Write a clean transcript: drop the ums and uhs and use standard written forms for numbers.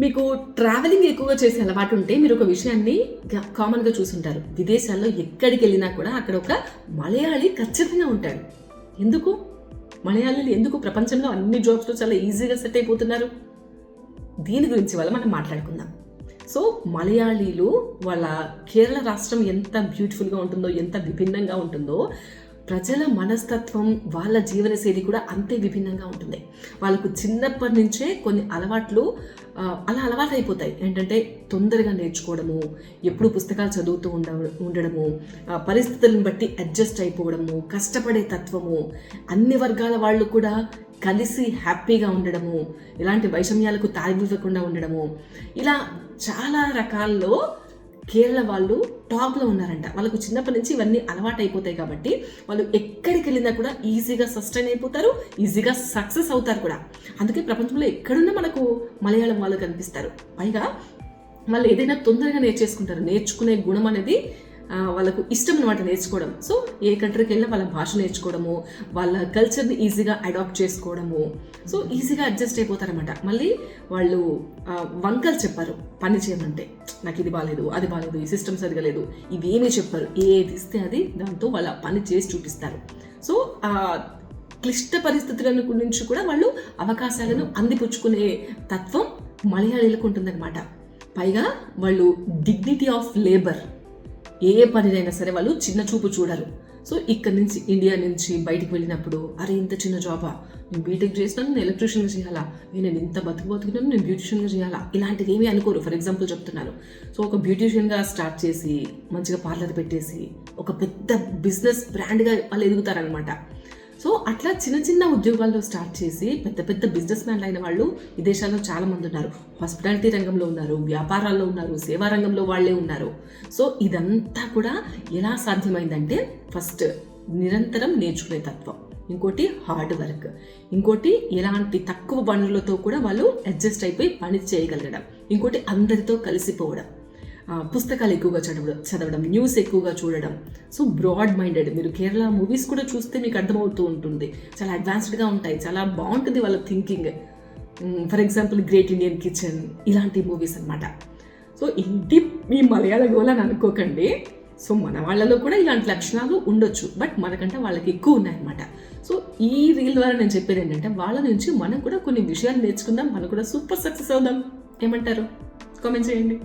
మీకు ట్రావెలింగ్ ఎక్కువగా చేసే అలవాటు ఉంటే మీరు ఒక విషయాన్ని కామన్గా చూసుంటారు. విదేశాల్లో ఎక్కడికి వెళ్ళినా కూడా అక్కడ ఒక మలయాళీ ఖచ్చితంగా ఉంటాడు. ఎందుకు మలయాళీలు ఎందుకు ప్రపంచంలో అన్ని జాబ్స్లో చాలా ఈజీగా సెట్ అయిపోతున్నారు? దీని గురించి వల్ల మనం మాట్లాడుకుందాం. సో మలయాళీలు వాళ్ళ కేరళ రాష్ట్రం ఎంత బ్యూటిఫుల్గా ఉంటుందో, ఎంత విభిన్నంగా ఉంటుందో, ప్రజల మనస్తత్వం, వాళ్ళ జీవనశైలి కూడా అంతే విభిన్నంగా ఉంటుంది. వాళ్ళకు చిన్నప్పటి నుంచే కొన్ని అలవాట్లు అలా అలవాటు అయిపోతాయి. ఏంటంటే తొందరగా నేర్చుకోవడము, ఎప్పుడు పుస్తకాలు చదువుతూ ఉండడము, పరిస్థితులను బట్టి అడ్జస్ట్ అయిపోవడము, కష్టపడే తత్వము, అన్ని వర్గాల వాళ్ళు కూడా కలిసి హ్యాపీగా ఉండడము, ఇలాంటి వైషమ్యాలకు తావివ్వకుండా ఉండడము, ఇలా చాలా రకాల్లో కేరళ వాళ్ళు టాప్లో ఉన్నారంట. వాళ్ళకు చిన్నప్పటి నుంచి ఇవన్నీ అలవాటు అయిపోతాయి కాబట్టి వాళ్ళు ఎక్కడికి వెళ్ళినా కూడా ఈజీగా సస్టైన్ అయిపోతారు, ఈజీగా సక్సెస్ అవుతారు కూడా. అందుకే ప్రపంచంలో ఎక్కడున్నా మనకు మలయాళం వాళ్ళు కనిపిస్తారు. పైగా వాళ్ళు ఏదైనా తొందరగా నేర్చేసుకుంటారు. నేర్చుకునే గుణం అనేది వాళ్ళకు ఇష్టం అనమాట నేర్చుకోవడం. సో ఏ కంట్రీకి వెళ్ళినా వాళ్ళ భాష నేర్చుకోవడము, వాళ్ళ కల్చర్ని ఈజీగా అడాప్ట్ చేసుకోవడము, సో ఈజీగా అడ్జస్ట్ అయిపోతారనమాట. మళ్ళీ వాళ్ళు వంకలు చెప్పారు పని చేయమంటే, నాకు ఇది బాగాలేదు, అది బాగాలేదు, ఈ సిస్టమ్ సరిగా లేదు, ఇవేమీ చెప్పారు. ఏది ఇస్తే అది దాంతో వాళ్ళ పని చేసి చూపిస్తారు. సో క్లిష్ట పరిస్థితుల నుంచి కూడా వాళ్ళు అవకాశాలను అందిపుచ్చుకునే తత్వం మలయాళీలకు ఉంటుందన్నమాట. పైగా వాళ్ళు డిగ్నిటీ ఆఫ్ లేబర్, ఏ పనినైనా సరే వాళ్ళు చిన్న చూపు చూడరు. సో ఇక్కడ నుంచి ఇండియా నుంచి బయటికి వెళ్ళినప్పుడు, అరే ఇంత చిన్న జాబా, నేను బీటెక్ చేసినాను, నేను ఎలక్ట్రీషియన్గా చేయాలా, నేను ఇంత బతికినాను, నేను బ్యూటిషియన్గా చేయాలా, ఇలాంటివి ఏమీ అనుకోరు. ఫర్ ఎగ్జాంపుల్ చెప్తున్నాను. సో ఒక బ్యూటిషియన్గా స్టార్ట్ చేసి మంచిగా పార్లర్ పెట్టేసి ఒక పెద్ద బిజినెస్ బ్రాండ్గా వాళ్ళు ఎదుగుతారనమాట. సో అట్లా చిన్న చిన్న ఉద్యోగాల్లో స్టార్ట్ చేసి పెద్ద పెద్ద బిజినెస్ మ్యాన్లు అయిన వాళ్ళు విదేశాల్లో చాలా మంది ఉన్నారు. హాస్పిటాలిటీ రంగంలో ఉన్నారు, వ్యాపారాల్లో ఉన్నారు, సేవా రంగంలో వాళ్ళే ఉన్నారు. సో ఇదంతా కూడా ఎలా సాధ్యమైందంటే, ఫస్ట్ నిరంతరం నేర్చుకునే తత్వం, ఇంకోటి హార్డ్ వర్క్, ఇంకోటి ఎలాంటి తక్కువ పనులతో కూడా వాళ్ళు అడ్జస్ట్ అయిపోయి పని చేయగలగడం, ఇంకోటి అందరితో కలిసిపోవడం, పుస్తకాలు ఎక్కువగా చదవడం, న్యూస్ ఎక్కువగా చూడడం. So broad minded. మీరు కేరళ మూవీస్ కూడా చూస్తే మీకు అర్థమవుతూ ఉంటుంది. చాలా అడ్వాన్స్డ్గా ఉంటాయి, చాలా బాగుంటుంది వాళ్ళ thinking. For example great Indian kitchen, ఇలాంటి మూవీస్ అనమాట. సో ఇది మీ మలయాళ గోల్ అని అనుకోకండి. సో మన వాళ్ళలో కూడా ఇలాంటి లక్షణాలు ఉండొచ్చు, బట్ మనకంటే వాళ్ళకి ఎక్కువ ఉన్నాయన్నమాట. సో ఈ రీల్ ద్వారా నేను చెప్పేది ఏంటంటే, వాళ్ళ నుంచి మనం కూడా కొన్ని విషయాలు నేర్చుకుందాం, మనం కూడా సూపర్ సక్సెస్ అవుదాం. ఏమంటారు? కామెంట్ చేయండి.